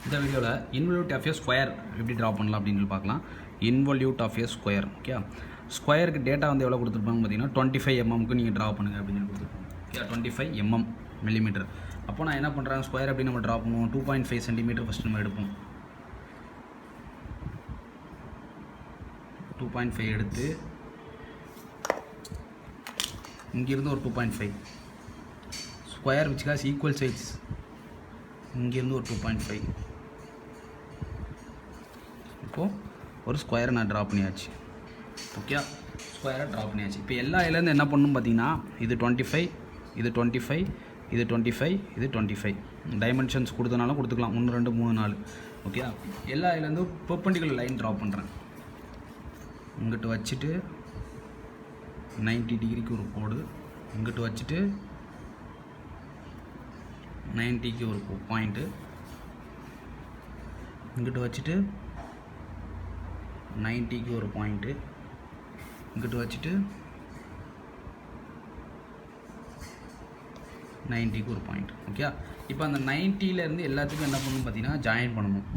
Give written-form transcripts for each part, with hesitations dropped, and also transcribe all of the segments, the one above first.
இந்த வீடியோவில் involute of a square எப்படி ட்ரா பண்ணலாம் அப்படின்னு பார்க்கலாம். Involute of a square. Okay, ஸ்கொயருக்கு டேட்டா வந்து எவ்வளோ கொடுத்துருப்பாங்க பார்த்தீங்கன்னா 25 mm நீங்கள் ட்ரா பண்ணுங்கள் அப்படின்னு கொடுத்துருப்பாங்க. Okay, 25 mm. அப்போ நான் என்ன பண்ணுறேன், ஸ்கொயர் எப்படி நம்ம ட்ரா பண்ணுவோம், 2.5 cm ஃபஸ்ட் நம்ம எடுப்போம். 2.5 எடுத்து இங்கேருந்து ஒரு 2.5 square which has equal sides, இங்கேருந்து ஒரு 2.5. இப்போது ஒரு ஸ்கொயரை நான் ட்ரா பண்ணியாச்சு. ஓகே, ஸ்கொயரை ட்ரா பண்ணியாச்சு. இப்போ எல்லா இலேருந்து என்ன பண்ணணும் பார்த்தீங்கன்னா, இது 25, இது 25, இது 25, இது 25. டைமென்ஷன்ஸ் கொடுத்தனாலும் கொடுத்துக்கலாம், 1 2 3 4. ஓகே, எல்லா இலேருந்து பெர்பெண்டிகுலர் லைன் ட்ரா பண்ணுறேன். இங்கிட்டு வச்சுட்டு 90 டிகிரிக்கு ஒரு கோடு, இங்கிட்டு வச்சுட்டு 90க்கு ஒரு பாயிண்ட்டு, இங்கிட்டு வச்சுட்டு 90க்கு ஒரு பாயிண்ட்டு, இங்கிட்டு வச்சுட்டு 90க்கு ஒரு பாயிண்ட். ஓகே, இப்போ அந்த 90லேருந்து எல்லாத்துக்கும் என்ன பண்ணணும் பார்த்தீங்கன்னா, ஜாயின் பண்ணணும்.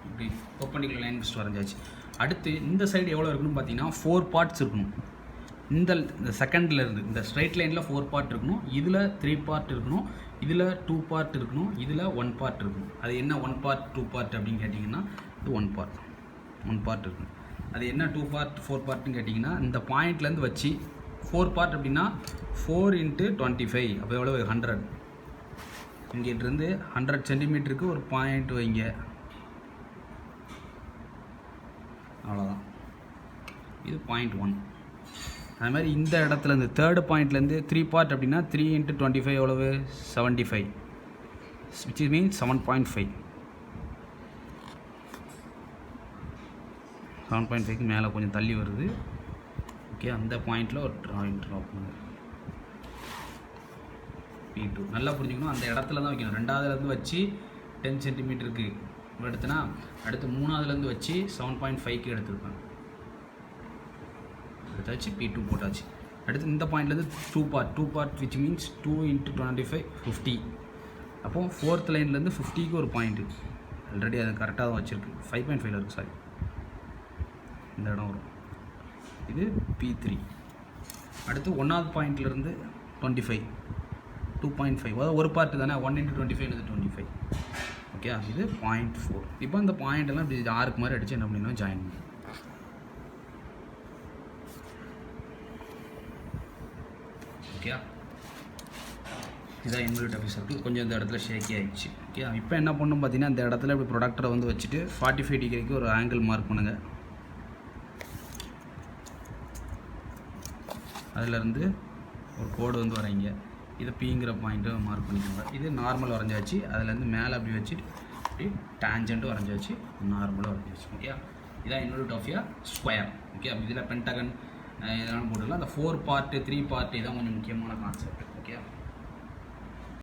இப்படி பெர்பெண்டிகுலர் லைன் ஃபஸ்ட் வரைஞ்சாச்சு. அடுத்து இந்த சைடு எவ்வளோ இருக்கணும் பார்த்தீங்கன்னா, 4 பார்ட்ஸ் இருக்கணும். இந்த செகண்ட்லேருந்து இந்த ஸ்ட்ரைட் லைனில் 4 பார்ட் இருக்கணும், இதில் 3 பார்ட் இருக்கணும், இதில் 2 பார்ட் இருக்கணும், இதில் 1 பார்ட் இருக்கணும். அது என்ன 1 பார்ட் 2 பார்ட் அப்படின்னு கேட்டிங்கன்னா, இது 1 பார்ட் இருக்கணும். அது என்ன 2 பார்ட் 4 பார்ட்னு கேட்டிங்கன்னா, இந்த பாயிண்ட்லேருந்து வச்சு 4 பார்ட் அப்படின்னா 4 × 25, அப்போ எவ்வளோ 100. இங்கிட்டிருந்து 100 சென்டிமீட்டருக்கு ஒரு பாயிண்ட் வைங்க, அவ்வளோதான். இது பாயிண்ட் 1. அது மாதிரி இந்த இடத்துலேருந்து தேர்டு பாயிண்ட்லேருந்து 3 பார்ட் அப்படின்னா 3 × 25 எவ்வளவு 75, which means 7.5. 7.5க்கு மேலே கொஞ்சம் தள்ளி வருது. ஓகே, அந்த பாயிண்டில் ஒரு ட்ரா பண்ணுங்க. P2 நல்லா புரிஞ்சுக்கணும், அந்த இடத்துல தான் வைக்கணும். ரெண்டாவதுலேருந்து வச்சு 10 சென்டிமீட்டருக்கு எடுத்துனா, அடுத்து மூணாவதுலேருந்து வச்சு 7.5க்கு எடுத்துருப்பேன். எடுத்தாச்சு, P2 போட்டாச்சு. அடுத்து இந்த பாயிண்ட்லேருந்து 2 பார்ட் which means 2 × 25 50. அப்போது 4th லைன்லேருந்து 50க்கு ஒரு பாயிண்ட்டு. ஆல்ரெடி அது கரெக்டாக தான் வச்சுருக்கு, 5.5 இருக்குது, சாரி, இந்த இடம் வரும். இது P3. அடுத்து 1வது பாயிண்ட்லேருந்து 25, 2.5, அதாவது ஒரு பார்ட்டு தானே, 1 × 25 25. ஓகே, இது பாயிண்ட் 4. இப்போ இந்த பாயிண்டெல்லாம் இப்படி ஆர்க் மாதிரி அடித்து என்ன பண்ணிடணும், ஜாயின் பண்ணி. ஓகே, இதான் இன்வல்யூட் ஆஃப் ஏ சர்க்கிள். கொஞ்சம் இந்த இடத்துல ஷேக்கி ஆகிடுச்சு. ஓகே, இப்போ என்ன பண்ணணும் பார்த்தீங்கன்னா, இந்த இடத்துல இப்படி ப்ரொடக்டரை வந்து வச்சுட்டு 45 டிகிரிக்கு ஒரு ஆங்கிள் மார்க் பண்ணுங்கள். அதிலேருந்து ஒரு கோடு வந்து வரைங்க. இதை Pங்கிற பாயிண்ட்டை மார்க் பண்ணிக்கோங்க. இது நார்மல் வரைஞ்சாச்சு. அதுலேருந்து மேலே அப்படி வச்சு இப்படி டேஞ்சன்ட்டு வரைஞ்சாச்சு, நார்மலாக வரைஞ்சாச்சு. ஓகே, இதான் involute of a square. Okay, இதில் பென்டகன் இதெல்லாம் போட்டுக்கலாம். அந்த 4 பார்ட்டு 3 பார்ட்டு இதான் கொஞ்சம் முக்கியமான கான்செப்ட். ஓகே.